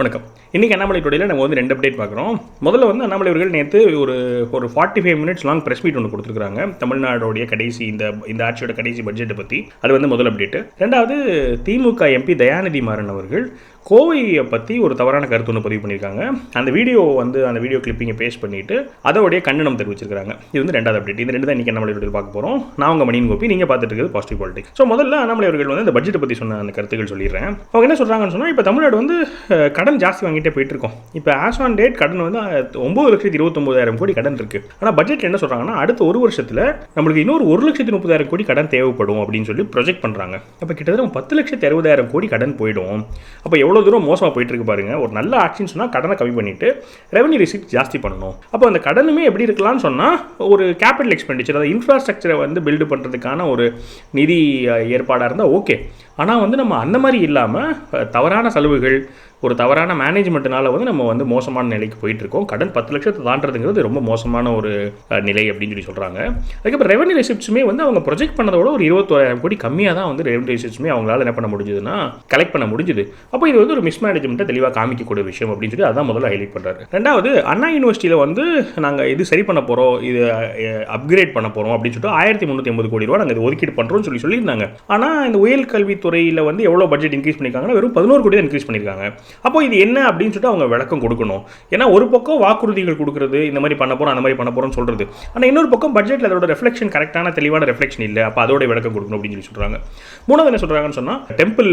வணக்கம். இன்றைக்கி அண்ணாமலை டுடேயில் நம்ம வந்து 2 அப்டேட் பார்க்குறோம். முதல்ல வந்து அண்ணாமலை அவர்கள் நேற்று ஒரு 45 மினிட்ஸ் லாங் ப்ரெஸ் மீட் ஒன்று கொடுத்துருக்காங்க. தமிழ்நாடோடைய கடைசி இந்த ஆட்சியோட கடைசி பட்ஜெட்டை பற்றி. அது வந்து முதல் அப்டேட்டு. ரெண்டாவது, திமுக எம்பி தயாநிதி மாறன் அவர்கள் கோவையை பற்றி ஒரு தவறான கருத்து ஒன்று பதிவு பண்ணியிருக்காங்க. அந்த வீடியோ கிளிப்பிங்கை பேஸ்ட் பண்ணிவிட்டு அதோடைய கண்டனம் தெரிவிச்சிருக்காங்க. இது வந்து 2வது அப்டேட். இந்த 2 தான் இன்றைக்கி அண்ணாமலை டுடேயில் பார்க்க போகிறோம். நான் உங்கள் மணியன் கோபி, நீங்கள் பார்த்துட்டு இருக்கிறது பாசிட்டிவ் பாலிடிக்ஸ். ஸோ முதல்ல அண்ணாமலை அவர்கள் வந்து இந்த பட்ஜெட்டை பற்றி சொன்ன அந்த கருத்துக்கள் சொல்லிடுறேன். அவங்க என்ன சொல்கிறாங்கன்னு சொன்னால், இப்போ தமிழ்நாடு வந்து கடன் ஜாஸ்தி வாங்கிட்டே போயிட்டு இருக்கோம். இப்போ ஆஸ் ஆன் டேட் கடன் வந்து 9,29,000 கோடி கடன் இருக்குது. ஆனால் பட்ஜெட் என்ன சொல்கிறாங்கன்னா, அடுத்த ஒரு வருஷத்தில் நம்மளுக்கு இன்னொரு 1,30,000 கோடி கடன் தேவைப்படும் அப்படின்னு சொல்லி ப்ரொஜெக்ட் பண்ணுறாங்க. அப்போ கிட்டத்தட்ட 10,60,000 கோடி கடன் போயிடும். அப்போ எவ்வளோ தூரம் மோசமாக போயிட்டு இருக்கு பாருங்க. ஒரு நல்ல ஆட்சின்னு சொன்னால் கடனை கம்மி பண்ணிட்டு ரெவன்யூ ரிசீப்ட் ஜாஸ்தி பண்ணணும். அப்போ அந்த கடனுமே எப்படி இருக்கலாம்னு சொன்னால், ஒரு கேபிட்டல் எக்ஸ்பெண்டிச்சர், அதாவது இன்ஃப்ராஸ்ட்ரக்சரை வந்து பில்டு பண்ணுறதுக்கான ஒரு நிதி ஏற்பாடாக இருந்தால் ஓகே. ஆனால் வந்து நம்ம அந்த மாதிரி இல்லாமல் தவறான செலவுகள், ஒரு தவறான மேனேஜ்மெண்ட்னால வந்து நம்ம வந்து மோசமான நிலைக்கு போயிட்டு இருக்கோம். கடன் 10 லட்சத்தை தாண்டதுங்கிறது ரொம்ப மோசமான ஒரு நிலை அப்படின்னு சொல்லி சொல்கிறாங்க. அதுக்கப்புறம் ரெவன்யூ ரெசிப்ட்ஸுமே வந்து அவங்க ப்ரொஜெக்ட் பண்ணதோட ஒரு 21,000 கோடி கம்மியாக தான் வந்து ரெவன்யூ ரெசிப்ட்ஸுமே அவங்களால என்ன பண்ண முடிஞ்சதுன்னா கலெக்ட் பண்ண முடிஞ்சுது. அப்போ இது வந்து ஒரு மிஸ்மேனேஜ்மெண்ட்டை தெளிவாக காமிக்கக்கூடிய விஷயம் அப்படின்னு சொல்லி அதான் முதல்ல ஹைலைட் பண்ணுறாரு. ரெண்டாவது, அண்ணா யூனிவர்சிட்டியில் வந்து நாங்கள் இது சரி பண்ண போகிறோம், இது அப்கிரேட் பண்ண போகிறோம் அப்படின்னு சொல்லிட்டு 1,350 கோடி ரூபா நாங்கள் இது ஒதுக்கீடு பண்ணுறோம்னு சொல்லியிருந்தாங்க. ஆனால் இந்த உயர் கல்வித்துறையில் வந்து எவ்வளோ பட்ஜெட் இன்க்ரீஸ் பண்ணியிருக்காங்கன்னா வெறும் 11 கோடி தான் இன்க்ரீஸ் பண்ணியிருக்காங்க. அப்போ இது என்ன அப்படின்னு சொல்லிட்டு அவங்க விளக்கம் கொடுக்கணும். ஏன்னா ஒரு பக்கம் வாக்குறுதிகள் கொடுக்குறது, இந்த மாதிரி பண்ண போகிறோம் அந்த மாதிரி பண்ண போகிறோம்னு சொல்கிறது, ஆனால் இன்னொரு பக்கம் பட்ஜெட்டில் அதோட ரெஃப்ளெக்ஷன் கரெக்டான தெளிவான ரெஃப்ளெக்ஷன் இல்லை. அப்போ அதோட விளக்கம் கொடுக்கணும் அப்படின்னு சொல்லி சொல்கிறாங்க. மூணாவது என்ன சொல்கிறாங்கன்னு சொன்னால், டெம்பிள்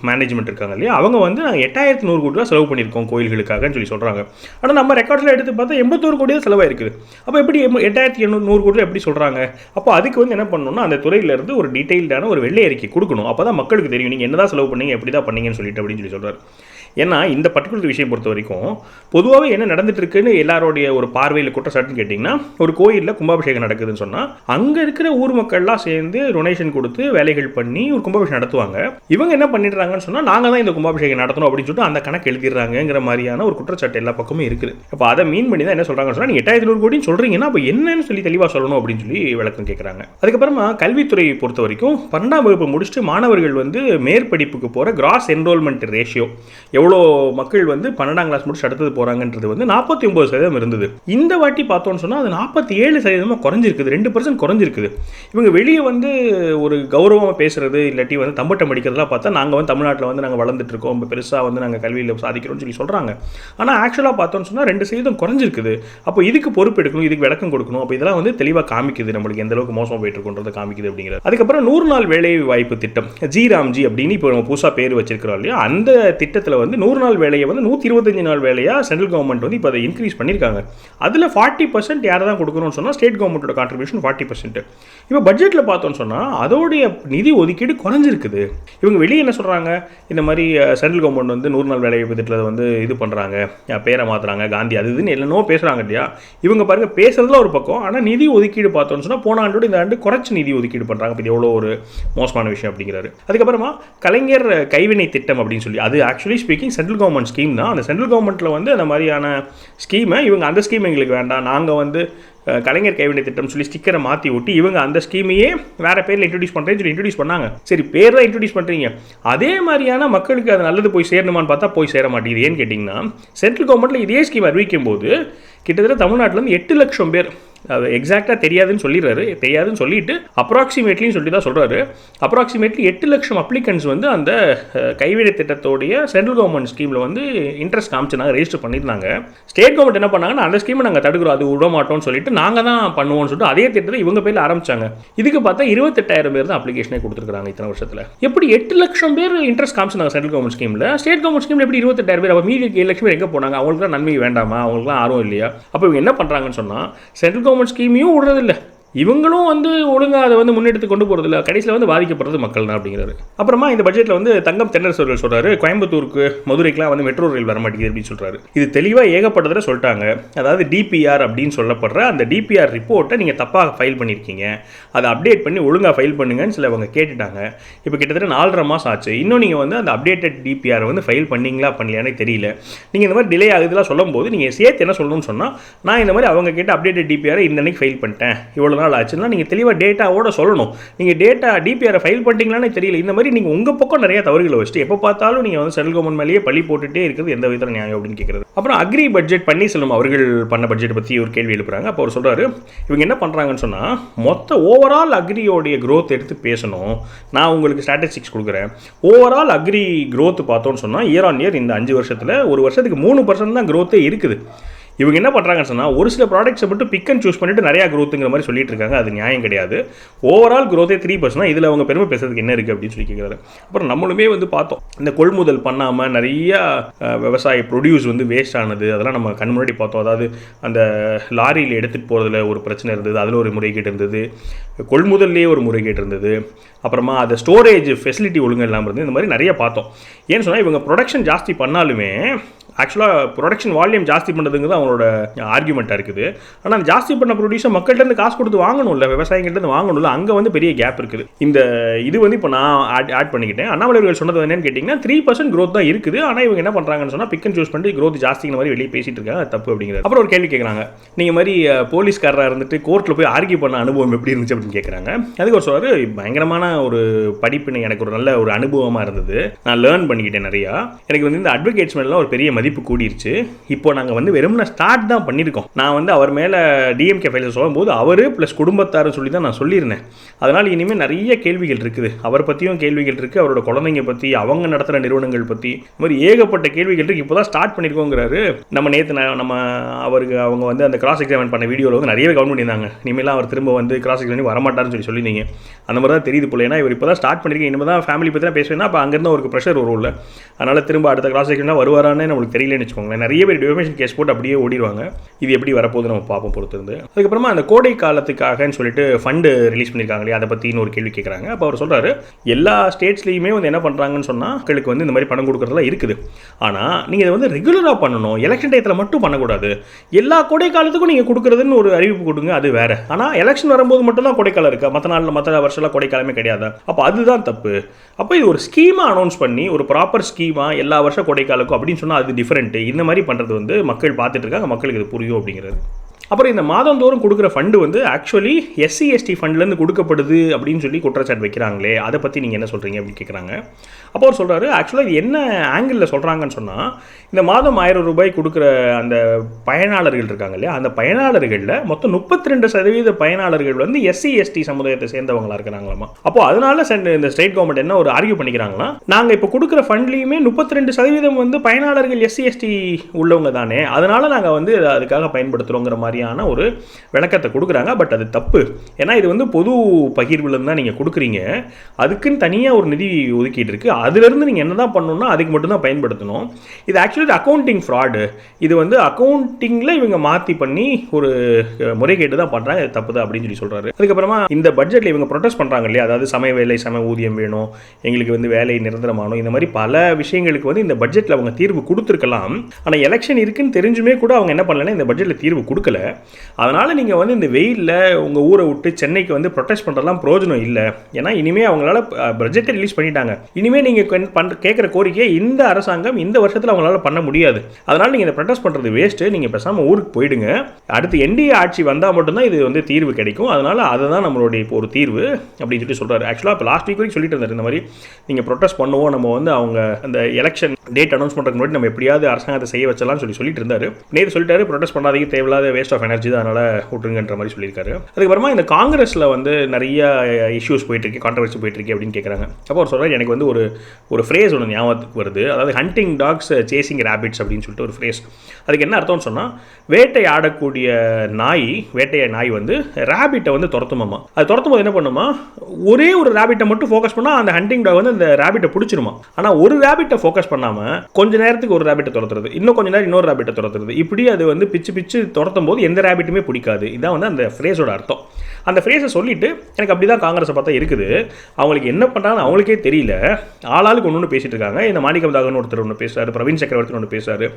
மேனேஜ்மெண்ட் இருக்காங்க இல்லையா, அவங்க வந்து நாங்கள் 8,100 கோடி ரூபா செலவு பண்ணியிருக்கோம் கோயில்களுக்காகன்னு சொல்லி சொல்கிறாங்க. ஆனால் நம்ம ரெக்கார்ட்ஸில் எடுத்து பார்த்தா 81 கோடி தான் செலவாயிருக்குது. அப்போ எப்படி 8,800 கோடி எப்படி சொல்கிறாங்க? அப்போ அதுக்கு வந்து என்ன பண்ணணும்னா, அந்த துறையிலேருந்து ஒரு டீட்டெயில்டான ஒரு வெள்ளை அறிக்கை கொடுக்கணும். அப்போ தான் மக்களுக்கு தெரியும் நீங்கள் என்ன தான் செலவு பண்ணீங்க, எப்படி தான் பண்ணீங்கன்னு சொல்லிட்டு அப்படின்னு சொல்லி சொல்கிறார். ஏன்னா இந்த பர்டிகுலர் விஷயம் பொறுத்த வரைக்கும் பொதுவாகவே என்ன நடந்துட்டு இருக்குன்னு எல்லாரோடைய ஒரு பார்வையில் குற்றச்சாட்டுன்னு கேட்டிங்கன்னா, ஒரு கோயிலில் கும்பாபிஷேகம் நடக்குதுன்னு சொன்னால் அங்கே இருக்கிற ஊர் மக்கள்லாம் சேர்ந்து டொனேஷன் கொடுத்து வேலைகள் பண்ணி ஒரு கும்பாபிஷேகம் நடத்துவாங்க. இவங்க என்ன பண்ணிடுறாங்கன்னு சொன்னால், நாங்கள் தான் இந்த கும்பாபிஷேகம் நடத்தணும் அப்படின்னு சொல்லிட்டு அந்த கணக்கு எழுதிடுறாங்கிற மாதிரியான ஒரு குற்றச்சாட்டு எல்லா பக்கமும் இருக்குது. அப்போ அதை மீன் பண்ணி தான் என்ன சொல்கிறாங்கன்னு சொன்னால், நீங்கள் 8,100 கோடின்னு சொல்கிறீங்கன்னா அப்போ என்னன்னு சொல்லி தெளிவாக சொல்லணும் அப்படின்னு சொல்லி விளக்கம் கேட்குறாங்க. அதுக்கப்புறமா கல்வித்துறையை பொறுத்த வரைக்கும் 12ஆம் வகுப்பு முடிச்சுட்டு மாணவர்கள் வந்து மேற்படிப்புக்கு போகிற கிராஸ் என்ரோல்மெண்ட் ரேஷியோ, எவ்வளோ மக்கள் வந்து 12ஆம் கிளாஸ் முடிச்சு அடுத்தது போகிறாங்கன்றது வந்து 49% இருந்தது. இந்த வாட்டி பார்த்தோன்னு சொன்னால் அது 47% குறைஞ்சிருக்குது. 2% குறைஞ்சிருக்குது. இவங்க வெளியே வந்து ஒரு கௌரவமாக பேசுறது இல்லாட்டி வந்து தம்பட்டம் அடிக்கிறதுலாம் பார்த்தா நாங்கள் வந்து தமிழ்நாட்டில் வந்து நாங்கள் வளர்ந்துட்டு இருக்கோம், பெருசாக வந்து நாங்கள் கல்வியில் சாதிக்கிறோம்னு சொல்லி சொல்கிறாங்க. ஆனால் ஆக்சுவலாக பார்த்தோன்னு சொன்னால் 2% குறைஞ்சிருக்குது. அப்போ இதுக்கு பொறுப்பு எடுக்கணும், இதுக்கு விளக்கம் கொடுக்கணும். அப்போ இதெல்லாம் வந்து தெளிவாக காமிக்குது நம்மளுக்கு எந்த அளவுக்கு மோசமாக போயிட்டு இருக்கோன்றதை காமிக்குது அப்படிங்கிறது. அதுக்கப்புறம் 100 நாள் வேலை வாய்ப்பு திட்டம், ஜி அப்படின்னு இப்போ நம்ம புதுசாக பேர் வச்சிருக்கிறோம் இல்லையா, அந்த திட்டத்தில் வந்து 100 நாள் வேலையை வந்து 125 நாள் வேலையாக சென்ட்ரல் கவர்மெண்ட் வந்து இப்போ அதை இன்க்ரீஸ் பண்ணியிருக்காங்க. அதில் 40% யாரை தான் கொடுக்கணும்னு சொன்னால் ஸ்டேட் கவர்மெண்ட்டோட கான்ட்ரிபியூஷன் 40%. இப்போ பட்ஜெட்டில் பார்த்தோன்னு சொன்னால் அதோடைய நிதி ஒதுக்கீடு குறைஞ்சிருக்குது. இவங்க வெளியே என்ன சொல்கிறாங்க, இந்த மாதிரி சென்ட்ரல் கவர்மெண்ட் வந்து 100 நாள் வேலை திட்டத்தில் வந்து இது பண்ணுறாங்க, பேரை மாற்றுறாங்க, காந்தி அது இதுன்னு என்னென்னோ பேசுகிறாங்க இல்லையா. இவங்க பாருங்கள் பேசுறதுல ஒரு பக்கம், ஆனால் நிதி ஒதுக்கீடு பார்த்தோன்னு சொன்னால் போன ஆண்டோடு இந்த ஆண்டு குறைச்சி நிதி ஒதுக்கீடு பண்ணுறாங்க. இது எவ்வளோ ஒரு மோசமான விஷயம் அப்படிங்கிறாரு. அதுக்கப்புறமா கலைஞர் கைவினை திட்டம் அப்படின்னு சொல்லி, அது actually speaking central government scheme தான். அந்த சென்ட்ரல் கவர்மெண்ட்டில் வந்து அந்த மாதிரியான ஸ்கீமை இவங்க அந்த ஸ்கீம் எங்களுக்கு வேண்டாம், நாங்கள் வந்து கலைஞர் கைவினை திட்டம் சொல்லி ஸ்டிக்கரை மாற்றி ஒட்டி இவங்க அந்த ஸ்கீமையே வேறு பேரில் இன்ட்ரடியூஸ் பண்ணுறேன்னு சொல்லி இன்ட்ரடியூஸ் பண்ணாங்க. சரி, பேர் தான் இன்ட்ரடியூஸ் பண்ணுறீங்க, அதே மாதிரியான மக்களுக்கு அது நல்லது போய் சேரணுமான்னு பார்த்தா போய் சேர மாட்டேங்குது. ஏன்னு கேட்டிங்கன்னா, சென்ட்ரல் கவர்மெண்ட்டில் இதே ஸ்கீம் அறிவிக்கும் போது கிட்டத்தட்ட தமிழ்நாட்டிலேருந்து 8 லட்சம் பேர், அது எக்ஸாக்டாக தெரியாதுன்னு சொல்லிடுறாரு, தெரியாதுன்னு சொல்லிட்டு அப்ராக்சிமேட்லின்னு சொல்லி தான் சொல்கிறாரு. அப்ராக்சிமேட்லி 8 லட்சம் அப்ளிகன்ஸ் வந்து அந்த கைவினை திட்டத்தோடைய சென்ட்ரல் கவர்மெண்ட் ஸ்கீமில் வந்து இன்ட்ரெஸ்ட் காமிச்சு நாங்கள் ரெஜிஸ்டர் பண்ணியிருந்தாங்க. ஸ்டேட் கவர்மெண்ட் என்ன பண்ணாங்கன்னா, அந்த ஸ்கீமை நாங்கள் தடுக்கிறோம், அது விட மாட்டோம்னு சொல்லிட்டு நாங்கள் தான் பண்ணுவோம்னு சொல்லிட்டு அதே திட்டத்தை இவங்க பேரில் ஆரம்பிச்சாங்க. இதுக்கு பார்த்தா 28,000 பேர் தான் அப்ளிகேஷனே கொடுத்துருக்காங்க இத்தனை வருஷத்தில். எப்படி 8 லட்சம் பேர் இன்ட்ரெஸ்ட் காமிச்சிருந்தாங்க சென்ட்ரல் கவர்மெண்ட் ஸ்கீமில், ஸ்டேட் கவர்மெண்ட் ஸ்கீமில் எப்படி 28,000 பேர்? அப்போ மீதி 7 லட்சம் பேர் எங்கே போனாங்க? அவங்களுக்குலாம் நன்மை வேண்டாமா? அவங்களுக்குலாம் ஆர்வம் இல்லையா? அப்போ இவங்க என்ன பண்ணுறாங்கன்னு சொன்னால், சென்ட்ரல் கவர்மெண்ட் ஸ்கீமையும் விடுறதில்லை, இவங்களும் வந்து ஒழுங்காக அதை வந்து முன்னெடுத்து கொண்டு போகிறதில்ல, கடைசியில் வந்து பாதிக்கப்படுறது மக்கள் தான் அப்படிங்கிறாரு. அப்புறமா இந்த பட்ஜெட்டில் வந்து தங்கம் தென்னரசு அவர்கள் சொல்கிறாரு, கோயம்புத்தூருக்கு மதுரைக்கெலாம் வந்து மெட்ரோ ரயில் வர மாட்டேங்குது அப்படின்னு சொல்கிறாரு. இது தெளிவாக ஏகப்பட்டதில் சொல்லிட்டாங்க. அதாவது டிபிஆர் அப்படின்னு சொல்லப்படுற அந்த டிபிஆர் ரிப்போர்ட்டை நீங்கள் தப்பாக ஃபைல் பண்ணியிருக்கீங்க, அதை அப்டேட் பண்ணி ஒழுங்காக ஃபைல் பண்ணுங்கன்னு சிலவங்க கேட்டுட்டாங்க. இப்போ கிட்டத்தட்ட 4.5 மாதம் ஆச்சு, இன்னும் நீங்கள் வந்து அந்த அப்டேட்டட் டிபிஆர் வந்து ஃபைல் பண்ணிங்களா பண்ணலையானே தெரியல. நீங்கள் இந்த மாதிரி டிலே ஆகுதுலாம் சொல்லும் போது நீங்கள் சேர்த்து என்ன சொல்லணும்னு சொன்னால், நான் இந்த மாதிரி அவங்க கேட்ட அப்டேட்டட் டிபிஆரை இந்த அன்னைக்கு ஃபைல் பண்ணிட்டேன், இவ்வளோ நாள் ஆச்சுன்னா நீங்கள் தெளிவாக டேட்டாவோட சொல்லணும். நீங்கள் டேட்டா டிபிஆரை ஃபைல் பண்ணிட்டீங்களான்னு தெரியல. இந்த மாதிரி நீங்கள் உங்கள் பக்கம் நிறைய தவறுகளை வச்சுட்டு எப்போ பார்த்தாலும் நீங்கள் வந்து சென்ட்ரல் கவர்மெண்ட் மேலேயே பள்ளி போட்டுகிட்டே இருக்கிறது எந்த விதத்தில் நியாயம் அப்படின்னு கேட்குறது. அப்புறம் அக்ரி பட்ஜெட் பன்னீர்செல்வம் அவர்கள் பண்ண பட்ஜெட் பற்றி ஒரு கேள்வி எழுப்புறாங்க. அப்போ அவர் சொல்கிறாரு, இவங்க என்ன பண்ணுறாங்கன்னு சொன்னால் மொத்த ஓவரால் அக்ரியோடைய க்ரோத் எடுத்து பேசணும். நான் உங்களுக்கு ஸ்டாட்டிஸ்டிக்ஸ் கொடுக்குறேன். ஓவரால் அக்ரி க்ரோத் பார்த்தோன்னு சொன்னால் இயர் ஆன் இயர் இந்த 5 வருஷத்தில் ஒரு வருஷத்துக்கு 3% தான் க்ரோத்தே இருக்குது. இவங்க என்ன பண்ணுறாங்கன்னு சொன்னால் ஒரு சில ப்ராடக்ட்ஸை மட்டும் பிக் அண்ட் சூஸ் பண்ணிட்டு நிறையா க்ரோத்துங்கிற மாதிரி சொல்லிட்டு இருக்காங்க. அது நியாயம் கிடையாது. ஓவரால் க்ரோத்தே 3% தான். இதில் அவங்க பெருமை பேசுறதுக்கு என்ன இருக்குது அப்படின்னு சொல்லி கேட்குறாரு. அப்புறம் நம்மளுமே வந்து பார்த்தோம், இந்த கொள்முதல் பண்ணாமல் நிறையா விவசாய ப்ரொடியூஸ் வந்து வேஸ்ட் ஆனது, அதெல்லாம் நம்ம கண் முன்னாடி பார்த்தோம். அதாவது அந்த லாரியில் எடுத்துகிட்டு போகிறதுல ஒரு பிரச்சனை இருந்தது, அதில் ஒரு முறைகேடு இருந்தது, கொள்முதல்லையே ஒரு முறைகேடு இருந்தது, அப்புறமா அது ஸ்டோரேஜ் ஃபெசிலிட்டி ஒழுங்கு இல்லாமல் இருந்தது. இந்த மாதிரி நிறைய பார்த்தோம். ஏன்னு சொன்னால் இவங்க ப்ரொடக்ஷன் ஜாஸ்தி பண்ணாலுமே ஆக்சுவலாக ப்ரொடக்ஷன் வால்யூம் ஜாஸ்தி பண்ணுறதுங்கிறது அவங்களோட ஆர்கியூமெண்ட்டாக இருக்குது. ஆனால் அந்த ஜாஸ்தி பண்ண ப்ரொடியூஸை மக்கள்கிட்ட காசு கொடுத்து வாங்கணும்ல, விவசாயிகள்கிட்ட வாங்கணும்ல, அங்கே வந்து பெரிய கேப் இருக்குது. இந்த இது வந்து இப்போ நான் ஆட் பண்ணிக்கிட்டேன். அண்ணாமலை அவர்கள் சொன்னது என்னன்னு கேட்டிங்கன்னா 3% க்ரோத் தான் இருக்குது. ஆனால் இவங்க என்ன பண்ணுறாங்கன்னு சொன்னால் பிக் அண்ட் சூஸ் பண்ணி க்ரோத் ஜாஸ்திங்கிற மாதிரி வெளியே பேசிட்டு இருக்காங்க. அது தப்பு அப்படிங்கிறது. அப்புறம் ஒரு கேள்வி கேட்குறாங்க, நீங்கள் மாதிரி போலீஸ்காரராக இருந்துட்டு கோர்ட்டில் போய் ஆர்கியூ பண்ண அனுபவம் எப்படி இருந்துச்சு அப்படின்னு கேட்குறாங்க. அதுக்கு ஒரு சொல்கிறாரு, பயங்கரமான ஒரு படிப்பு, எனக்கு ஒரு நல்ல ஒரு அனுபவமாக இருந்தது. நான் லேர்ன் பண்ணிக்கிட்டேன் நிறையா. எனக்கு வந்து இந்த அட்வொகேட்ஸ் மேலாம் ஒரு பெரிய மதிப்பு கூடிருச்சு. இப்போ நாங்கள் வந்து வெறும் ஸ்டார்ட் தான் பண்ணியிருக்கோம். நான் வந்து அவர் மேலே டிஎம்கே ஃபைல்ஸ் சொல்லும்போது அவர் ப்ளஸ் குடும்பத்தார் சொல்லி தான் நான் சொல்லியிருந்தேன். அதனால் இனிமேல் நிறைய கேள்விகள் இருக்குது. அவரை பற்றியும் கேள்விகள் இருக்குது, அவரோட குழந்தைங்க பற்றி, அவங்க நடத்துகிற நிறுவனங்கள் பற்றி, இந்த மாதிரி ஏகப்பட்ட கேள்விகள் இருக்குது. இப்போ தான் ஸ்டார்ட் பண்ணியிருக்கோங்கிறாரு. நம்ம நேற்று நம்ம அவருக்கு அவங்க வந்து அந்த கிராஸ் எக்ஸாமின் பண்ண வீடியோவில் வந்து நிறையவே கவனம் பண்ணியிருந்தாங்க. இனிமேல் அவர் திரும்ப வந்து கிராஸ் எக்ஸாமின் வரமாட்டார்னு சொல்லியிருந்தீங்க. அந்த மாதிரி தான் தெரியுது போல. ஏன்னா இவர் இப்போ தான் ஸ்டார்ட் பண்ணியிருக்கேன், இனிமேல் தான் ஃபேமிலி பற்றி தான் பேசுவேன்னா அப்போ அங்கேருந்து அவருக்கு ப்ரெஷர் வரும்ல. அதனால் திரும்ப அடுத்த கிராஸ் எக்ஸாமில் வருவாரான்னு நம்மளுக்கு தெரியலன்னு வச்சுக்கோங்களேன். நிறைய பேர் டிஃபமேஷன் கேஸ் போட்டு அப்படியே ஓடிடுவாங்க. இது எப்படி வரப்போகுது நம்ம பார்ப்போம் பொறுத்து இருந்து. அதுக்கப்புறமா அந்த கோடை காலத்துக்காகன்னு சொல்லிட்டு ஃபண்டு ரிலீஸ் பண்ணியிருக்காங்க இல்லையா, அதை பற்றின்னு ஒரு கேள்வி கேட்குறாங்க. அப்போ அவர் சொல்கிறாரு, எல்லா ஸ்டேட்ஸ்லையுமே வந்து என்ன பண்ணுறாங்கன்னு சொன்னால் மக்களுக்கு வந்து இந்த மாதிரி பணம் கொடுக்குறதுலாம் இருக்குது. ஆனால் நீங்கள் இதை வந்து ரெகுலராக பண்ணணும், எலெக்ஷன் டயத்தில் மட்டும் பண்ணக்கூடாது. எல்லா கோடை காலத்துக்கும் நீங்கள் கொடுக்குறதுன்னு ஒரு அறிவிப்பு கொடுங்க, அது வேறு. ஆனால் எலெக்ஷன் வரும்போது மட்டும் தான் கோடைக்காலம் இருக்கா, மற்ற நாளில் மற்ற வருஷம்லாம் கோடைக்காலமே கிடையாது. அப்போ அதுதான் தப்பு. அப்போ இது ஒரு ஸ்கீமாக அனௌன்ஸ் பண்ணி ஒரு ப்ராப்பர் ஸ்கீமாக எல்லா வருஷம் கோடைக்காலுக்கும் அப்படின்னு சொன்னால் அது டிஃப்ரெண்ட்டு. இந்த மாதிரி பண்ணுறது வந்து மக்கள் பார்த்துட்டு இருக்காங்க, மக்களுக்கு இது புரியும் அப்படிங்கிறது. அப்புறம் இந்த மாதந்தோறும் கொடுக்குற ஃபண்டு வந்து ஆக்சுவலி எஸ்சி எஸ்டி ஃபண்ட்லேருந்து கொடுக்கப்படுது அப்படின்னு சொல்லி குற்றச்சாட்டு வைக்கிறாங்களே, அதை பற்றி நீங்கள் என்ன சொல்கிறீங்க அப்படின்னு கேட்குறாங்க. அப்போ அவர் சொல்கிறாரு, ஆக்சுவலாக இது என்ன ஆங்கிளில் சொல்கிறாங்கன்னு சொன்னால், இந்த மாதம் 1000 ரூபாய் கொடுக்குற அந்த பயனாளர்கள் இருக்காங்க இல்லையா, அந்த பயனாளர்களில் மொத்தம் 32% பயனாளர்கள் வந்து எஸ்சி எஸ்டி சமுதாயத்தை சேர்ந்தவங்களாக இருக்கிறாங்களாமா. அப்போ அதனால இந்த ஸ்டேட் கவர்மெண்ட் என்ன ஒரு ஆர்கியூ பண்ணிக்கிறாங்களா, நாங்கள் இப்போ கொடுக்குற ஃபண்ட்லேயுமே 32% வந்து பயனாளர்கள் எஸ்சி எஸ்டி உள்ளவங்க தானே, அதனால் நாங்கள் வந்து அதுக்காக பயன்படுத்துகிறோங்கிற மாதிரி ஒரு விளக்கத்தை கொடுக்குறாங்க. பட் அது தப்பு. ஏன்னா இது வந்து பொது பகிர்வுல தான் நீங்க கொடுக்குறீங்க. அதுக்குன்னு தனியா ஒரு நிதி ஒதுக்கீடு இருக்கு. அதிலிருந்து நீங்க என்னதான் பண்ணணும்னா அதுக்கு மட்டும் தான் பயன்படுத்தணும். இது ஆக்சுவலி அக்கவுண்டிங் ஃப்ராடு. இது வந்து அக்கவுண்டிங்ல இவங்க மாத்தி பண்ணி ஒரு முறைகேடு தான் பண்றாங்க. இது தப்பு தான் அப்படின்னு சொல்லி சொல்றாரு. அதுக்கப்புறமா இந்த பட்ஜெட்ல இவங்க ப்ரொடெஸ்ட் பண்றாங்க இல்லையா, அதாவது சம வேலை சம ஊதியம் வேணும், எங்களுக்கு வந்து வேலை நிரந்தரமானோம், இந்த மாதிரி பல விஷயங்களுக்கு வந்து இந்த பட்ஜெட்ல அவங்க தீர்வு கொடுத்துருக்கலாம். ஆனால் எலெக்ஷன் இருக்குன்னு தெரிஞ்சுமே கூட அவங்க என்ன பண்ணலன்னா இந்த பட்ஜெட்ல தீர்வு கொடுக்கல. அதனால் நீங்கள் வந்து இந்த வெயிலில் உங்கள் ஊரை விட்டு சென்னைக்கு வந்து ப்ரொடெஸ்ட் பண்ணுறதுலாம் பிரயோஜனம் இல்லை. ஏன்னா இனிமேல் அவங்களால பட்ஜெட்டை ரிலீஸ் பண்ணிட்டாங்க. இனிமேல் நீங்கள் கேட்குற கோரிக்கையை இந்த அரசாங்கம் இந்த வருஷத்தில் அவங்களால பண்ண முடியாது. அதனால் நீங்கள் இந்த ப்ரொடெஸ்ட் பண்ணுறது வேஸ்ட்டு. நீங்கள் பேசாமல் ஊருக்கு போயிடுங்க. அடுத்து என்டிஏ ஆட்சி வந்தால் மட்டும்தான் இது வந்து தீர்வு கிடைக்கும். அதனால் அதை தான் நம்மளுடைய இப்போ ஒரு தீர்வு அப்படின்னு சொல்லி சொல்கிறாரு. ஆக்சுவலாக இப்போ லாஸ்ட் வீக் வரைக்கும் சொல்லிட்டு இருந்தார், இந்த மாதிரி நீங்கள் ப்ரொடெஸ்ட் பண்ணுவோம், நம்ம வந்து அவங்க அந்த எலெக்ஷன் டேட் அனௌன்ஸ் பண்ணுறதுக்கு முன்னாடி நம்ம எப்படியாவது அரசாங்கத்தை செய்ய வச்சலாம்னு சொல்லிட்டு இருந்தார். நேற்று சொல்லிட்டாரு, ப்ரொடெஸ்ட் பண்ணாதீங்க, தேவையில்லாத வேஸ்ட் ஆஃப் எனர்ஜி தான், அதனால் விட்டுருங்கன்ற மாதிரி சொல்லியிருக்காரு. அதுக்கப்புறமா இந்த காங்கிரஸில் வந்து நிறைய இஷ்யூஸ் போயிட்டுருக்கு, கான்ட்ரவர்சி போயிட்டுருக்கு அப்படின்னு கேட்குறாங்க. அப்போ அவர் சொல்கிறார், எனக்கு வந்து ஒரு ஃப்ரேஸ் ஒன்று ஞாபகத்துக்கு வருது. அதாவது ஹண்டிங் டாக்ஸ் சேசிங் ரேபிட்ஸ் அப்படின்னு சொல்லிட்டு ஒரு ஃப்ரேஸ். அதுக்கு என்ன அர்த்தம்னு சொன்னால், வேட்டை ஆடக்கூடிய வேட்டையை நாய் வந்து ரேபிட்டை வந்து துரத்துமாமா. அது துரத்தும் போது என்ன பண்ணுமா, ஒரே ஒரு ரேபிட்டை மட்டும் ஃபோக்கஸ் பண்ணால் அந்த ஹண்டிங் டாக் வந்து அந்த ரேபிட்டை பிடிச்சிருமா. ஆனால் ஒரு ரேபிட்டை ஃபோக்கஸ் பண்ணாமல் கொஞ்ச நேரத்துக்கு ஒரு ரேபிட்டை துரத்துறது, இன்னும் கொஞ்ச நேரம் இன்னொரு ரேபிட்டை துரத்துறது, இப்படி அது வந்து பிச்சு துரத்தும் போது எந்த ரேபிட்டுமே பிடிக்காது. இதான் வந்து அந்த ஃப்ரேஸோட அர்த்தம். அந்த ஃப்ரேஸை சொல்லிட்டு எனக்கு அப்படி தான் காங்கிரஸை பார்த்தா இருக்குது. அவங்களுக்கு என்ன பண்ணுறாங்கன்னு அவங்களுக்கே தெரியல. ஆளாளுக்கு ஒன்று பேசிட்டு இருக்காங்க. இந்த மாணிக்கம் தாகன் ஒருத்தர் ஒன்று பேசுறாரு, பிரவீன் சக்கரவர்த்தி ஒன்று பேசுறாரு,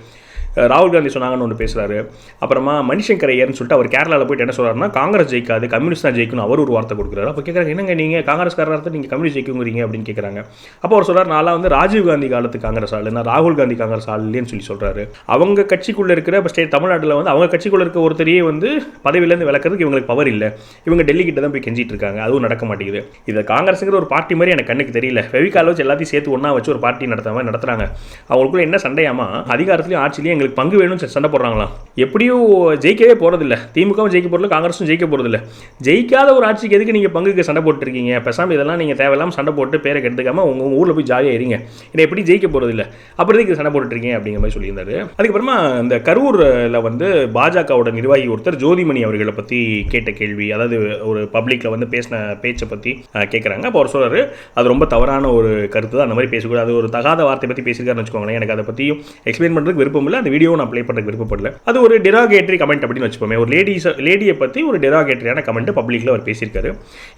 ராகுல் காந்தி சொன்னாங்கன்னு ஒன்று பேசுறாரு. அப்புறமா மணிசங்கர் ஐயர்னு சொல்லிட்டு அவர் கேரளாவில் போயிட்டு என்ன சொல்றாருன்னா, காங்கிரஸ் ஜெயிக்காது, கம்யூனிஸ்ட் தான் ஜெயிக்கணும் அவர் ஒரு வார்த்தை கொடுக்குறாரு. அப்போ கேட்குறாங்க, என்னங்க நீங்கள் காங்கிரஸ்காரர் நீங்கள் கம்யூனிஸ்ட் ஜெயிக்குங்கிறீங்க அப்படின்னு கேட்குறாங்க. அப்போ அவர் சொல்றாரு, நான் வந்து ராஜீவ் காந்தி காலத்து காங்கிரஸ் ஆளு, நான் ராகுல் காந்தி காங்கிரஸ் ஆளுன்னு சொல்லி சொல்றாரு. அவங்க கட்சிக்குள்ளே இருக்கிற இப்போ தமிழ்நாட்டில் வந்து அவங்க கட்சிக்குள்ளே இருக்க ஒருத்தரையே வந்து பதவியிலேருந்து விளக்கிறதுக்கு இவங்களுக்கு பவர் இல்லை, இவங்க டெல்லி கிட்ட தான் போய் கெஞ்சிட்டு இருக்காங்க, அதுவும் நடக்க மாட்டேங்குது. இதை காங்கிரஸுங்கிற ஒரு பார்ட்டி மாதிரி எனக்கு கண்ணுக்கு தெரியல. ஃபெவிகால் வச்சு எல்லாத்தையும் சேர்த்து ஒன்றா வச்சு ஒரு பார்ட்டி நடத்துகிறாங்க. அவங்களுக்குள்ள என்ன சண்டையாமா, அதிகாரத்துலையும் ஆட்சிலையும் எங்களுக்கு பங்கு வேணும்னு சண்டை போடுறாங்களாம். எப்படியும் ஜெயிக்கவே போகிறதில்ல, திமுகவும் ஜெயிக்க போகிறதில்ல, காங்கிரஸும் ஜெயிக்க போகிறதில்ல. ஜெயிக்காத ஒரு ஆட்சிக்கு எதுக்கு நீங்கள் பங்குக்கு சண்டை போட்டுருக்கீங்க? பேசாமல் இதெல்லாம் நீங்கள் தேவையில்லாமல் சண்டை போட்டு பேரை கெடுத்துக்காமல் உங்கள் ஊரில் போய் ஜாலியாக இருங்க, ஏன்னா எப்படி ஜெயிக்க போகிறதில்ல, அப்புறம் இதுக்கு சண்டை போட்டுருக்கீங்க அப்படிங்கிற மாதிரி சொல்லியிருந்தாரு. அதுக்கப்புறமா இந்த கரூரில் வந்து பாஜகவோட நிர்வாகி ஒருத்தர் ஜோதிமணி அவர்களை பற்றி கேட்ட கேள்வி, அதாவது ஒரு பப்ளிக்கில் வந்து பேசின பேச்சை பற்றி கேட்குறாங்க. அப்போ அவர் சொல்கிறாரு, அது ரொம்ப தவறான ஒரு கருத்து தான், அந்த மாதிரி பேசக்கூடாது, அது ஒரு தகாத வார்த்தை பற்றி பேசியிருக்காருன்னு வச்சுக்கோங்களேன். எனக்கு அதை பற்றியும் எக்ஸ்பிளைன் பண்ணுறதுக்கு விருப்பம் இல்லை, அந்த வீடியோ நான் ப்ளே பண்ணுறதுக்கு விருப்பப்படல. அது ஒரு டெராகேட்டரி கமெண்ட் அப்படின்னு வச்சுப்போமே, ஒரு லேடியை பற்றி ஒரு டெராகேட்டரியான கமெண்ட் பப்ளிக்கில் அவர் பேசியிருக்காரு.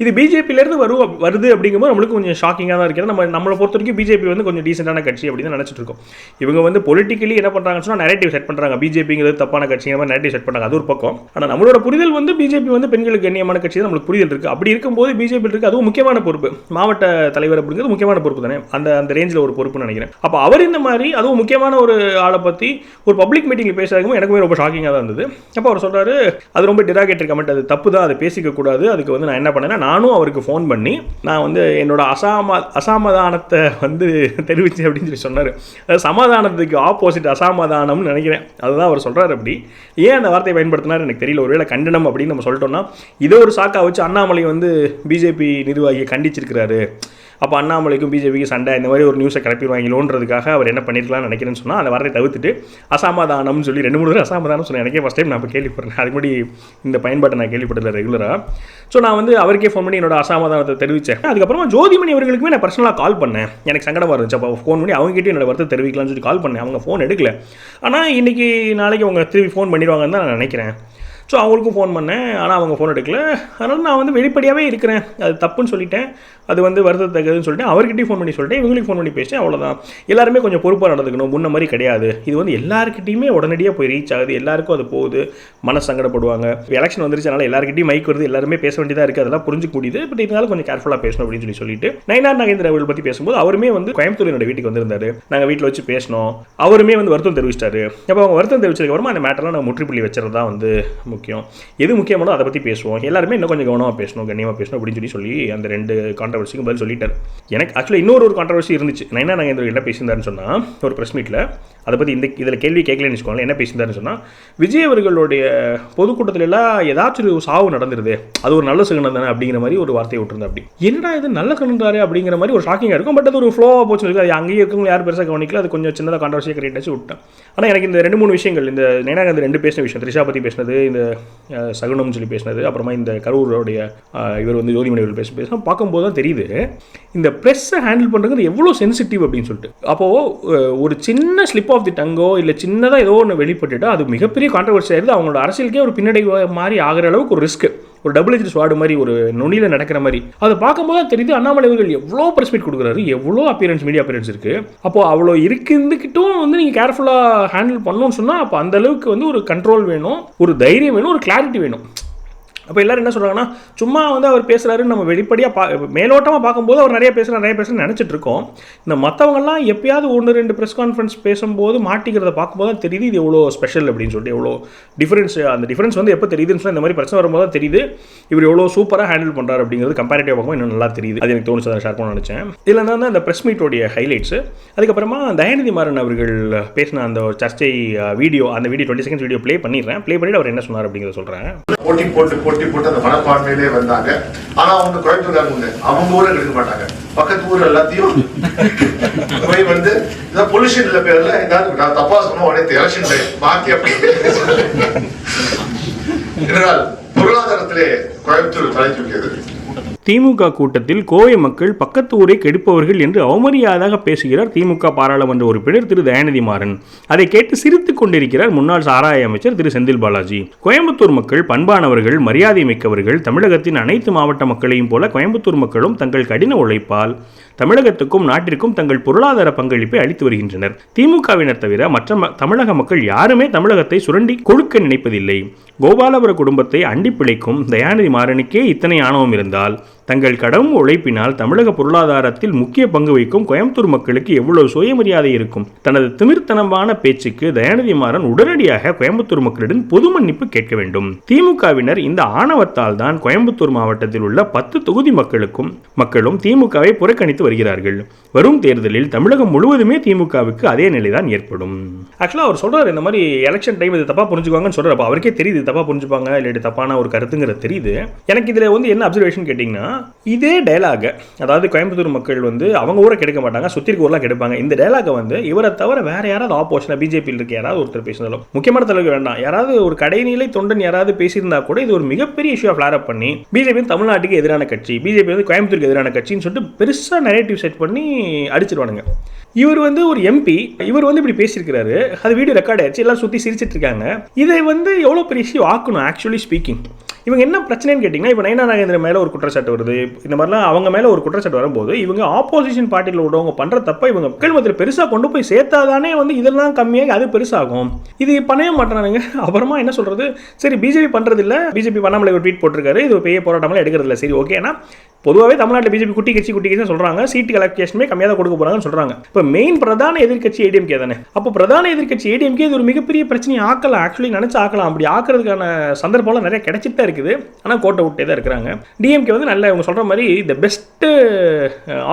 இது பிஜேபியிலேருந்து வருது அப்படிங்கும்போது நம்மளுக்கு கொஞ்சம் ஷாக்கிங்காக தான் இருக்கிறது. நம்மளை பொறுத்த வரைக்கும் பிஜேபி வந்து கொஞ்சம் டீசெண்டான கட்சி அப்படின்னு நினச்சிட்டு இருக்கோம். இவங்க வந்து பொலிட்டிக்கலி என்ன பண்ணுறாங்கன்னு சொன்னால் நரேட்டிவ் செட் பண்ணுறாங்க, பிஜேபிங்கிறது தப்பான கட்சிங்கிற மாதிரி நரேட்டிவ் செட் பண்ணுறாங்க, அது ஒரு பக்கம். ஆனால் நம்மளோட புரிதல் வந்து பிஜேபி வந்து பெண்களுக்கு கண்ணியமான கட்சி தான் நம்மளுக்கு புரிதல் இருக்குது. அப்படி இருக்கும்போது பிஜேபி இருக்குது, அதுவும் முக்கியமான பொறுப்பு, மாவட்ட தலைவர் அப்படிங்கிறது முக்கியமான பொறுப்பு தானே, அந்த ரேஞ்சில் ஒரு பொறுப்புன்னு நினைக்கிறேன். அப்போ அவர் இந்த மாதிரி அதுவும் முக்கியமான ஒரு ஆளை பற்றி ஒரு பப்ளிக் மீட்டிங்கில் பேசுறதுக்கும் எனக்குமே ரொம்ப ஷாக்கிங்காக தான் இருந்தது. அப்போ அவர் சொல்கிறாரு, அது ரொம்ப டெராகேட்டரி கமெண்ட், அது தப்பு தான், அதை பேசிக்க கூடாது. அதுக்கு வந்து நான் என்ன பண்ணேன்னா, நானும் அவருக்கு ஃபோன் பண்ணி நான் வந்து என்னோட அசாமதானத்தை வந்து தெரிவிச்சேன் அப்படின்னு சொல்லி சொன்னார். அது சமாதானத்துக்கு ஆப்போசிட் அசாமதானம்னு நினைக்கிறேன், அதுதான் அவர் சொல்கிறார். அப்படி ஏன் அந்த வார்த்தையை பயன்படுத்தினார் எனக்கு தெரியல. ஒருவேளை கண்டனம் அப்படின்னு நம்ம சொல்லிட்டோம்னா இதை ஒரு சாக்கா வச்சு அண்ணாமலை வந்து பிஜேபி நிர்வாகியை கண்டிச்சிருக்கிறாரு, அப்போ அண்ணாமலைக்கும் பிஜேபிக்கு சண்டை, இந்த மாதிரி ஒரு நியூஸை கிளப்பிடுவாங்களோன்றதுக்காக அவர் என்ன பண்ணியிருக்கலாம்னு நினைக்கிறேன்னு சொன்னால் அந்த வார்த்தையை தவிர்த்துட்டு அசாமதானம்னு சொல்லி 2-3 அசாமதானம் சொன்னேன். எனக்கே ஃபஸ்ட் டைம் நான் இப்போ கேள்விப்படுறேன், அதுக்கு முன்னாடி இந்த பயன்பாட்டை நான் கேள்விப்பட்டதில்லை ரெகுலராக. ஸோ நான் வந்து அவருக்கே ஃபோன் பண்ணி என்னோட அசாமதானத்தை தெரிவித்தேன். அதுக்கப்புறமா ஜோதிமணி அவர்களுக்குமே நான் பர்சனலாக கால் பண்ணேன், எனக்கு சங்கடமாக இருந்துச்சு. அப்போ ஃபோன் பண்ணி அவங்ககிட்ட என்னோட வருத்தத்தை தெரிவிக்கலாம்னு சொல்லி கால் பண்ணேன். அவங்க ஃபோன் எடுக்கல. ஆனால் இன்றைக்கி நாளைக்கு அவங்க திருப்பி ஃபோன் பண்ணிடுவாங்கன்னு தான் நான் நினைக்கிறேன். ஸோ அவங்களுக்கும் ஃபோன் பண்ணேன், ஆனால் அவங்க ஃபோன் எடுக்கல. அதனால் நான் வந்து வெளிப்படையாகவே இருக்கிறேன், அது தப்புன்னு சொல்லிட்டேன், அது வந்து வருத்தத்தக்கதுன்னு சொல்லிட்டு அவர்கிட்டையும் ஃபோன் பண்ணி சொல்லிட்டேன், இவங்களுக்கு ஃபோன் பண்ணி பேசிட்டேன், அவ்வளோதான். எல்லாருமே கொஞ்சம் பொறுப்பாக நடந்துக்கணும், முன்ன மாதிரி கிடையாது. இது வந்து எல்லாருக்கிட்டையுமே உடனடியாக போய் ரீச் ஆகுது, எல்லாருக்கும் அது போகுது, மனசு சங்கடப்படுவாங்க. எலெக்ஷன் வந்துருச்சு, அதனால் எல்லாருக்கிட்டையும் மைக் வருது, எல்லாருமே பேச வேண்டியதாக இருக்குது, அதெல்லாம் புரிஞ்சுக்க முடியுது. பட் இருந்தாலும் கொஞ்சம் கேர்ஃபுல்லாக பேசணும் அப்படின்னு சொல்லிட்டு நயினார் நாகேந்திர அவர்கள் பற்றி பேசும்போது அவருமே வந்து கோயம்புத்தூர் என்னோட வீட்டுக்கு வந்திருந்தார், நாங்கள் வீட்டில் வச்சு பேசினோம். அவருமே வந்து வருத்தம் தெரிவிச்சிட்டாரு. அப்போ அவங்க வருத்தம் தெரிவிச்சதுக்கப்புறமா அந்த மேட்டர்லாம் நம்ம முற்றுப்புள்ளி வச்சுறது தான் வந்து முக்கியம். எது முக்கியமானோ அதை பற்றி பேசுவோம், எல்லாருமே இன்னும் கொஞ்சம் கவனமாக பேசணும், கண்ணியமாக பேசணும் அப்படின்னு சொல்லி அந்த 2 கான்ட்ரவர்சிக்கும் பதில் சொல்லிட்டார். எனக்கு ஆக்சுவலாக இன்னொரு கான்ட்ரவர்சி இருந்துச்சு. நயினார் நாகேந்திர என்ன பேசியிருந்தாருன்னு சொன்னால், ஒரு ப்ரெஸ் மீட்டில் அதை பற்றி இதில் கேள்வி கேட்கலன்னு வச்சுக்கோங்களேன், என்ன பேசியிருந்தாருன்னு சொன்னால், விஜய் அவர்களுடைய பொதுக்கூட்டத்தில் எல்லாம் ஏதாச்சும் ஒரு சாவு நடந்துருது, அது ஒரு நல்ல சகுனம் தானே அப்படிங்கிற மாதிரி ஒரு வார்த்தையை விட்டுருந்தா. அப்படி என்னடா இது நல்ல சகுனம்தாரு அப்படிங்கிற மாதிரி ஒரு ஷாக்கிங்காக இருக்கும். பட் அது ஒரு ஃப்ளோவாக போச்சு, அது அங்கேயே இருக்கவங்க யாரும் பெருசாக கவனிக்கல, அது கொஞ்சம் சின்னதாக கான்ட்ரவர்சியாக கிரியேட் ஆச்சு விட்டேன். ஆனால் எனக்கு இந்த 2-3 விஷயங்கள், இந்த நயினார் நாகேந்திர 2 பேசின விஷயம், த்ரிஷா பற்றி பேசினது, இந்த சகுனம்னு சொல்லி பேசினது, அப்புறமா இந்த கரூருடைய இவர் வந்து ஜோதிமணி அவர்கள் பேசினா பார்க்கும்போது தான் தெரியுது இந்த ப்ரெஸ்ஸை ஹேண்டில் பண்ணுறது எவ்வளோ சென்சிட்டிவ் அப்படின்னு சொல்லிட்டு. அப்போது ஒரு சின்ன ஸ்லிப் ஆஃப் தி டங்கோ இல்லை சின்னதாக ஏதோ ஒன்று வெளிப்பட்டுட்டா அது மிகப்பெரிய கான்ட்ரவர்சி ஆயிடுது, அவங்களோட அரசியலுக்கே ஒரு பின்னடைவு மாதிரி ஆகிற அளவுக்கு ஒரு ரிஸ்க், ஒரு டபுள் எட்ஜ் ஸ்வார்டு மாதிரி, ஒரு நுனியில் நடக்கிற மாதிரி. அதை பார்க்கும்போது தான் தெரியுது அண்ணாமலை அவர்கள் எவ்வளோ ப்ரெஸ் மீட் கொடுக்குறாரு, எவ்வளோ அப்பியரன்ஸ், மீடியா அப்பியரன்ஸ் இருக்குது. அப்போது அவ்வளோ இருந்துக்கிட்டும் வந்து நீங்கள் கேர்ஃபுல்லாக ஹேண்டில் பண்ணணும்னு சொன்னால் அப்போ அந்தளவுக்கு வந்து ஒரு கண்ட்ரோல் வேணும், ஒரு தைரியம் வேணும், ஒரு கிளாரிட்டி வேணும். அப்போ எல்லோரும் என்ன சொல்கிறாங்கன்னா, சும்மா வந்து அவர் பேசுகிறாருன்னு நம்ம வெளிப்படையாக மேலோட்டமாக பார்க்கும்போது அவர் நிறைய பேசுகிறேன்னு நினச்சிட்டு இருக்கோம். இந்த மற்றவங்கலாம் எப்பயாவது 1-2 ப்ரெஸ் கான்ஃபரன்ஸ் பேசும்போது மாட்டிக்கிறத பார்க்கும்போது தான் தெரியுது இது எவ்வளோ ஸ்பெஷல் அப்படின்னு சொல்லிட்டு, எவ்வளோ டிஃபரன்ஸ். அந்த டிஃபரன்ஸ் வந்து எப்போ தெரியுதுன்னு சொல்லி இந்த மாதிரி பிரச்சனை வரும்போது தான் தெரியுது இவர் எவ்வளோ சூப்பராக ஹேண்டில் பண்ணுறாரு அப்படிங்கிறது கம்பேரிட்டிவ் பார்க்கும்போது இன்னும் நல்லா தெரியுது. அது எனக்கு தோணுச்சு, அதை ஷேர் பண்ண நினச்சேன். இதில் தான் அந்த ப்ரெஸ் மீட்டோடைய ஹைலைட்ஸு. அதுக்கப்புறமா தயாநிதி மாறன் அவர்கள் பேசின அந்த சர்ச்சை வீடியோ, அந்த வீடியோ 20 செகண்ட்ஸ் வீடியோ ப்ளே பண்ணிவிட்டு அவர் என்ன சொன்னார் அப்படிங்கிறத சொல்கிறேன். போட்டு அந்த மனப்பான்மையிலே வந்தாங்க. ஆனா அவங்க கோயம்புத்தூர் உண்டு, அவங்க ஊரை எடுக்க மாட்டாங்க, பக்கத்து ஊர் எல்லாத்தையும் வந்து பொல்யூஷன் பேர்ல ஏதாவது நான் தப்பா சொன்ன உடனே எலெக்ஷன் மாத்தி அப்படி என்றால் பொருளாதாரத்திலே கோயம்புத்தூர் தலை தூக்கியது. திமுக கூட்டத்தில் கோவை மக்கள் பக்கத்து ஊரை கெடுப்பவர்கள் என்று அவமரியாதையாக பேசுகிறார் திமுக பாராளுமன்ற உறுப்பினர் திரு தயாநிதி மாறன். அதை கேட்டு சிரித்துக் கொண்டிருக்கிறார் முன்னாள் சாராய அமைச்சர் திரு செந்தில் பாலாஜி. கோயம்புத்தூர் மக்கள் பண்பானவர்கள், மரியாதை மிக்கவர்கள். தமிழகத்தின் அனைத்து மாவட்ட மக்களையும் போல கோயம்புத்தூர் மக்களும் தங்கள் கடின உழைப்பால் தமிழகத்துக்கும் நாட்டிற்கும் தங்கள் பொருளாதார பங்களிப்பை அளித்து வருகின்றனர். திமுகவினர் தவிர மற்ற தமிழக மக்கள் யாருமே தமிழகத்தை சுரண்டி கொடுக்க நினைப்பதில்லை. கோபாலபுர குடும்பத்தை அண்டி பிழைக்கும் தயாநிதி மாறனுக்கே இத்தனை ஆணவம் இருந்தால் தங்கள் கடும் உழைப்பினால் தமிழக பொருளாதாரத்தில் முக்கிய பங்கு வைக்கும் கோயம்புத்தூர் மக்களுக்கு எவ்வளவு சுயமரியாதை இருக்கும். தனது திமிர்த்தனமான பேச்சுக்கு தயாநிதி மாறன் உடனடியாக கோயம்புத்தூர் மக்களிடம் பொது மன்னிப்பு கேட்க வேண்டும். திமுகவினர் இந்த ஆணவத்தால் தான் கோயம்புத்தூர் மாவட்டத்தில் உள்ள 10 தொகுதி மக்களும் திமுகவை புறக்கணித்து வருகிறார்கள். வரும் தேர்தலில் தமிழகம் முழுவதுமே திமுகவுக்கு அதே நிலைதான் ஏற்படும். ஆக்சுவலாக அவர் சொல்றாரு, இந்த மாதிரி எலெக்ஷன் டைம் இது தப்பா புரிஞ்சுக்குவாங்கன்னு சொல்றாரு. அப்போ அவருக்கே தெரியுது தப்பா புரிஞ்சுப்பாங்க இல்லாட்டி தப்பான ஒரு கருத்துங்கிறது தெரியுது. எனக்கு இதுல வந்து என்ன அப்சர்வேஷன் கேட்டீங்கன்னா, இதே டயலாக், அதாவது கோயம்புத்தூர் மக்கள் வந்து அவங்க ஊரை கெடுக்க மாட்டாங்க, சுத்தி இருக்க ஊர்லாம் கெடுப்பாங்க. இந்த டயலாக் வந்து இவரை தவிர வேற யாராவது ஆப்போசிஷனா பிஜேபியில் இருக்க யாராவது ஒருத்தர் பேசினாலும், முக்கியமான தலைவர் வேண்டாம், யாராவது ஒரு கடைநிலை தொண்டன் யாராவது பேசியிருந்தா கூட இது ஒரு மிகப்பெரிய இஷ்யூ ஃபிளார் அப் பண்ணி பிஜேபி தமிழ்நாட்டுக்கு எதிரான கட்சி, பிஜேபி வந்து கோயம்புத்தூருக்கு எதிரான கட்சின்னு சொல்லிட்டு பெருசா நரேட்டிவ் செட் பண்ணி அடிச்சிருவானுங்க. இவர் வந்து ஒரு எம்பி, இவர் வந்து இப்படி பேசியிருக்கிறாரு, அது வீடியோ ரெக்கார்ட் ஆயிடுச்சு, எல்லாம் சுற்றி சிரிச்சிட்டு இருக்காங்க. இதை வந்து எவ்வளோ பெரிய இஷ்யூ ஆக்கணும் ஆக்சுவலி ஸ்பீக்கிங். இவங்க என்ன பிரச்சனைன்னு கேட்டிங்கன்னா, இப்போ நயனா நாகேந்திரன் மேலே ஒரு குற்றச்சாட்டு வருது, இந்த மாதிரிலாம் அவங்க மேலே ஒரு குற்றச்சாட்டு வரும்போது இவங்க ஆப்போசிஷன் பார்ட்டியில் உள்ளவங்க பண்ணுற தப்ப இவங்க மக்கள் மத்தியில் பெருசாக கொண்டு போய் சேர்த்தாதானே வந்து இதெல்லாம் கம்மியாகி அது பெருசாகும். இது பண்ணவே மாட்டானுங்க. அப்புறமா என்ன சொல்கிறது, சரி பிஜேபி பண்ணுறது இல்லை, பிஜேபி பண்ணாமலே ஒரு ட்வீட் போட்டிருக்காரு, இது பெரிய போராட்டமெல்லாம் எடுக்கிறது இல்லை, சரி ஓகேனா பொதுவாகவே தமிழ்நாட்டில் பிஜேபி குட்டி கட்சி சொல்கிறாங்க, சீட்டு கலெக்ஷனுமே கம்மியாக தான் கொடுக்க போகிறாங்கன்னு சொல்கிறாங்க. இப்போ மெயின் பிரதான எதிர்க்கட்சி ஏடிஎம்கே தானே. அப்போ பிரதான எதிர்க்கட்சி ஏடிஎம்கே இது ஒரு மிகப்பெரிய பிரச்சனையை ஆக்கலாம், ஆக்சுவலி நினச்சி ஆக்கலாம். அப்படி ஆக்கிறதுக்கான சந்தர்ப்பம்லாம் நிறைய கிடைச்சிட்டு தான் இருக்குது. ஆனால் கோட்டை விட்டே தான் இருக்கிறாங்க. டிஎம்கே வந்து நல்ல இவங்க சொல்கிற மாதிரி த பெஸ்ட்டு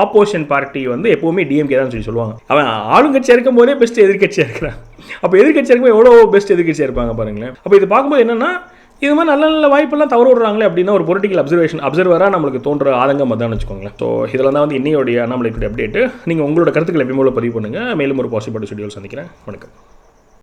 ஆப்போசிஷன் பார்ட்டி வந்து எப்போவுமே டிஎம்கே தான் சொல்லுவாங்க. அவன் ஆளுங்கட்சியாக இருக்கும் போதே பெஸ்ட் எதிர்க்கட்சியாக இருக்கிறான். அப்போ எதிர்க்கட்சியாக இருக்கும்போது எவ்வளோ பெஸ்ட் எதிர்க்கட்சியாக இருப்பாங்க பாருங்களேன். அப்போ இது பார்க்கும்போது என்னென்னா, இது மாதிரி நல்ல நல்ல வாய்ப்பெல்லாம் தவறு விடுறாங்களே அப்படின்னா ஒரு பொலிட்டிக்கல் அப்சர்வராக நம்மளுக்கு தோன்ற ஆதங்கம் தான் வச்சுக்கோங்களேன். ஸோ இதில் தான் வந்து இன்னையோடைய அண்ணாமலை அப்டேட்டு. நீங்கள் உங்களோட கருத்துக்களை எப்பயும் பதிவு பண்ணுங்கள். மேலும் ஒரு பாசிபிள் ஸ்டுடியோவில் சந்திக்கிறேன். வணக்கம்.